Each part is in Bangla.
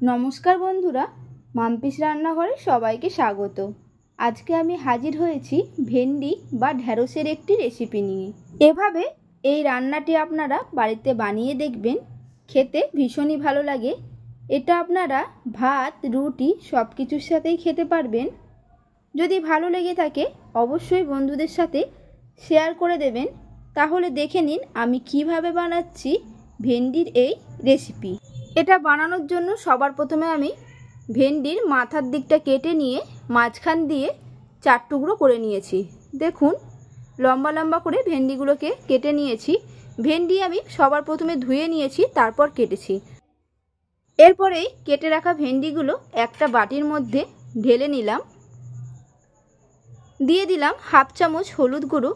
নমস্কার বন্ধুরা, মাম্পিস রান্নাঘরে সবাইকে স্বাগত। আজকে আমি হাজির হয়েছি ভেন্ডি বা ঢ্যাঁড়সের একটি রেসিপি নিয়ে। এভাবে এই রান্নাটি আপনারা বাড়িতে বানিয়ে দেখবেন, খেতে ভীষণই ভালো লাগে। এটা আপনারা ভাত, রুটি সব কিছুর সাথেই খেতে পারবেন। যদি ভালো লেগে থাকে অবশ্যই বন্ধুদের সাথে শেয়ার করে দেবেন। তাহলে দেখে নিন আমি কিভাবে বানাচ্ছি ভেন্ডির এই রেসিপি। এটা বানানোর জন্য সবার প্রথমে আমি ভেন্ডির মাথার দিকটা কেটে নিয়ে মাঝখান দিয়ে 4 টুকরো করে নিয়েছি। দেখুন লম্বা লম্বা করে ভেন্ডিগুলোকে কেটে নিয়েছি। ভেন্ডি আমি সবার প্রথমে ধুয়ে নিয়েছি, তারপর কেটেছি। এরপরেই কেটে রাখা ভেন্ডিগুলো একটা বাটির মধ্যে ঢেলে নিলাম। দিয়ে দিলাম 1/2 চামচ হলুদ গুঁড়ো,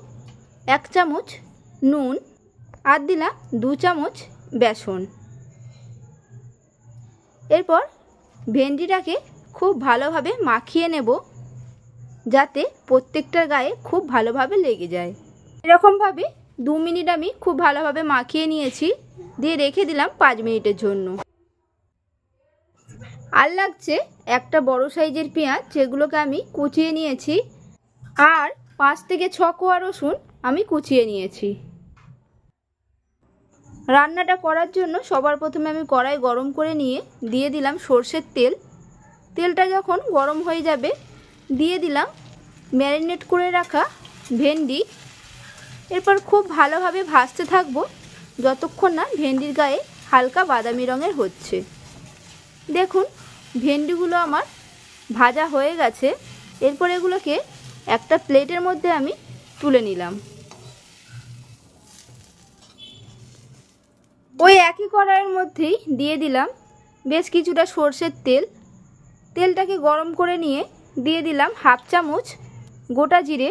1 চামচ নুন, আর দিলাম 2 চামচ বেসন। এরপর ভেন্ডিটাকে খুব ভালোভাবে মাখিয়ে নেব, যাতে প্রত্যেকটার গায়ে খুব ভালোভাবে লেগে যায়। এরকমভাবে 2 মিনিট আমি খুব ভালোভাবে মাখিয়ে নিয়েছি, দিয়ে রেখে দিলাম 5 মিনিটের জন্য। আর লাগছে একটা বড় সাইজের পেঁয়াজ, যেগুলোকে আমি কুচিয়ে নিয়েছি, আর 5 থেকে 6 কোয়া রসুন আমি কুচিয়ে নিয়েছি। রান্নাটা করার জন্য সবার প্রথমে আমি কড়াই গরম করে নিয়ে দিয়ে দিলাম সর্ষের তেল। তেলটা যখন গরম হয়ে যাবে দিয়ে দিলাম ম্যারিনেট করে রাখা ভেন্ডি। এরপর খুব ভালোভাবে ভাজতে থাকবো যতক্ষণ না ভেন্ডির গায়ে হালকা বাদামি রঙের হচ্ছে। দেখুন ভেন্ডিগুলো আমার ভাজা হয়ে গেছে। এরপর এগুলোকে একটা প্লেটের মধ্যে আমি তুলে নিলাম। ওই একই কড়াইয়ের মধ্যেই দিয়ে দিলাম বেশ কিছুটা সর্ষের তেল। তেলটাকে গরম করে নিয়ে দিয়ে দিলাম 1/2 চামচ গোটা জিরে।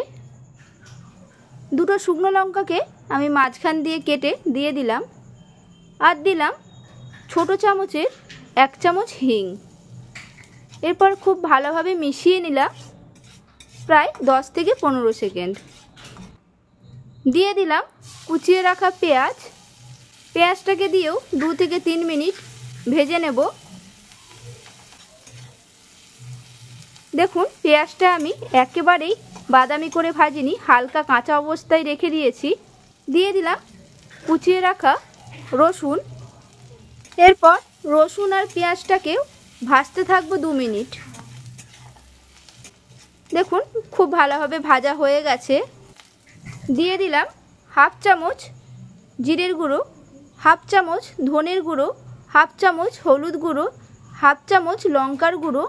2টো শুকনো লঙ্কাকে আমি মাঝখান দিয়ে কেটে দিয়ে দিলাম, আর দিলাম ছোট চামচের 1 চামচ হিং। এরপর খুব ভালোভাবে মিশিয়ে নিলাম প্রায় 10 থেকে 15 সেকেন্ড। দিয়ে দিলাম কুচিয়ে রাখা পেঁয়াজ। পেঁয়াজটাকে দিয়েও 2 থেকে 3 মিনিট ভেজে নেব। দেখুন পেঁয়াজটা আমি একেবারেই বাদামি করে ভাজিনি, হালকা কাঁচা অবস্থায় রেখে দিয়েছি। দিয়ে দিলাম কুচিয়ে রাখা রসুন। এরপর রসুন আর পেঁয়াজটাকেও ভাজতে থাকবো 2 মিনিট। দেখুন খুব ভালোভাবে ভাজা হয়ে গেছে। দিয়ে দিলাম 1/2 চামচ জিরের গুঁড়ো, 1/2 চামচ ধনের গুঁড়ো, 1/2 চামচ হলুদ গুঁড়ো, 1/2 চামচ লঙ্কার গুঁড়ো,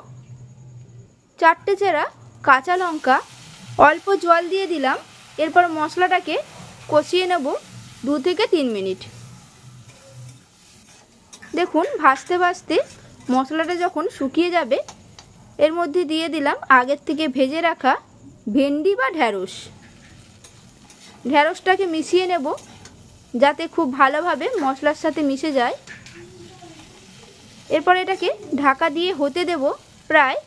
4টে চেরা কাঁচা লঙ্কা, অল্প জল দিয়ে দিলাম। এরপর মশলাটাকে কষিয়ে নেব 2 থেকে 3 মিনিট। দেখুন ভাজতে ভাজতে মশলাটা যখন শুকিয়ে যাবে এর মধ্যে দিয়ে দিলাম আগের থেকে ভেজে রাখা ভেন্ডি বা ঢ্যাঁড়স। ঢ্যাঁড়সটাকে মিশিয়ে নেব যাতে খুব ভালোভাবে মশলার সাথে মিশে যায়। এরপর এটাকে ঢাকা দিয়ে হতে দেব প্রায়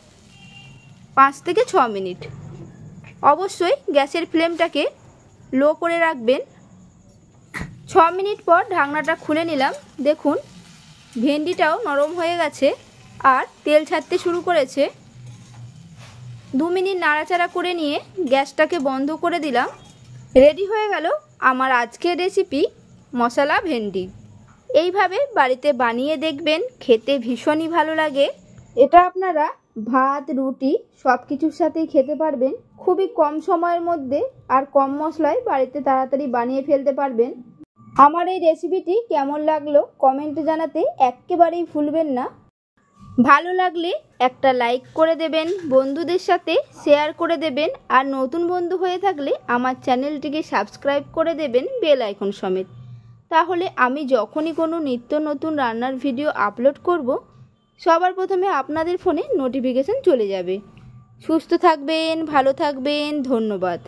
5 থেকে 6 মিনিট। অবশ্যই গ্যাসের ফ্লেমটাকে লো করে রাখবেন। 6 মিনিট পর ঢাকনাটা খুলে নিলাম। দেখুন ভেন্ডিটাও নরম হয়ে গেছে আর তেল ছাড়তে শুরু করেছে। 2 মিনিট নাড়াচাড়া করে নিয়ে গ্যাসটাকে বন্ধ করে দিলাম। রেডি হয়ে গেল আমার আজকের রেসিপি মশলা ভেন্ডি। এইভাবে বাড়িতে বানিয়ে দেখবেন, খেতে ভীষণই ভালো লাগে। এটা আপনারা ভাত, রুটি সব কিছুর সাথেই খেতে পারবেন। খুবই কম সময়ের মধ্যে আর কম মশলায় বাড়িতে তাড়াতাড়ি বানিয়ে ফেলতে পারবেন। আমার এই রেসিপিটি কেমন লাগলো কমেন্টে জানাতে একেবারেই ভুলবেন না। ভালো লাগলে একটা লাইক করে দেবেন, বন্ধুদের সাথে শেয়ার করে দেবেন, আর নতুন বন্ধু হয়ে থাকলে আমার চ্যানেলটিকে সাবস্ক্রাইব করে দেবেন বেল আইকন সমেত। তাহলে আমি যখনই কোনো নিত্য নতুন রান্নার ভিডিও আপলোড করব সবার প্রথমে আপনাদের ফোনে নোটিফিকেশন চলে যাবে। সুস্থ থাকবেন, ভালো থাকবেন, ধন্যবাদ।